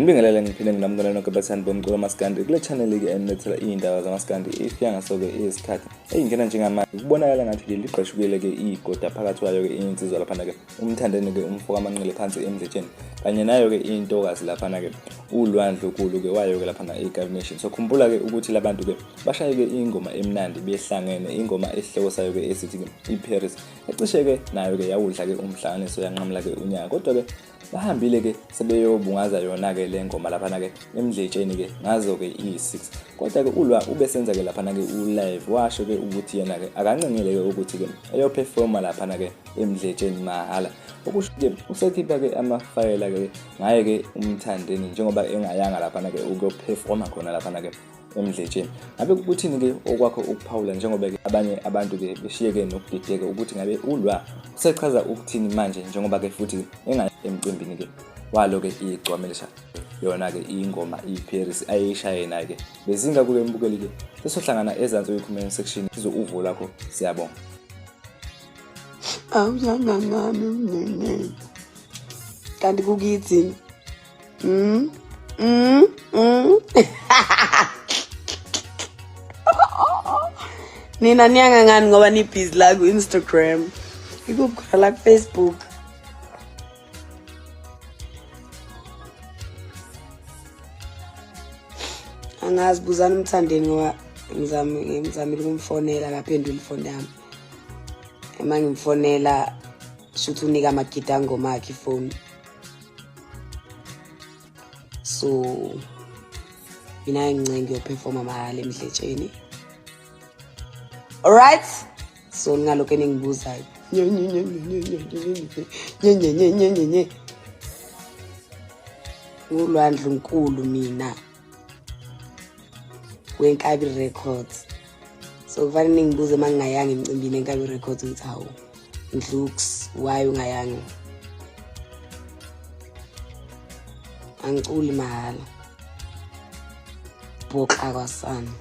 Ngibingelele ngiphinde nginamukela nonke abathandi bomculo wamaskandi kule channel ke enilethela iy'ndaba zamaskandi ifika ngaso-ke isikhathi ey'ngena njengamanje kubonakala ngathi-ke ligqeshukile-ke igoda phakathi kwayo-ke iy'nsizwa laphana-ke umthandeni-ke umfoko amanqele phansi emdletsheni kanye nayo-ke intokazi laphana-ke uLwah ndlunkulu-ke wayo-ke laphana eGarination. So khumbula-ke ukuthi labantu-ke bashaye-ke ingoma emnandi behlangene, ingoma esihloko sayo-ke esithi-ke iParis ecishe-ke nayo-ke yawudla-ke umhlanganiso yanqamula-ke unyaka, kodwa-ke bahambile-ke sebeyobungaza yona-ke le ngoma laphana-ke emdletsheni-ke ngazo-ke iyi-6. Kodwa-ke uLwah ubesenza-ke laphana-ke u-live washo-ke ukuthi yena-ke akancengile-ke ukuthi-ke eyophefoma laphana-ke emdletsheni mahhala, okusho-ke usekhipha-ke amafayela-ke ngaye-ke umthandeni njengoba engayanga laphana-ke ukuyophefoma khona laphana-ke emdletsheni. Ngabe kuthini-ke okwakho ukuphawula njengoba-ke abanye abantu-ke beshiye-ke nokudideka ukuthi ngabe uLwah usechaza ukuthini manje njengoba-ke futhi emcimbini-ke walo-ke igcokama elisha yona-ke ingoma iParis ayishaye naye-ke bezinga-kuke mbukeli-ke sesohlangana ezansi kwi-comment section uvo lakho. Siyabonga. Kanti kukithi nina niyanga ngani ngoba nibhizi la ku-Instagram ikuphi la ku-Facebook? Angazi buzana umthandeni ngoba ngizamile ukumfonela akaphendula ifoni yami. Uma ngimfonela shuthi unika amagida ngoma akhe ifoni. So mina ngincenge ngiyophefoma mahhala emdletsheni. Alright, so ngalokho engibuzayo uLwah ndlunkulu mina weNkabi Records. So kufanele ngibuze mangingayanga emcimbini eNkabi Records ukuthi hawu Ndluks why ungayanga? Angiculi mahhala boka kwasana.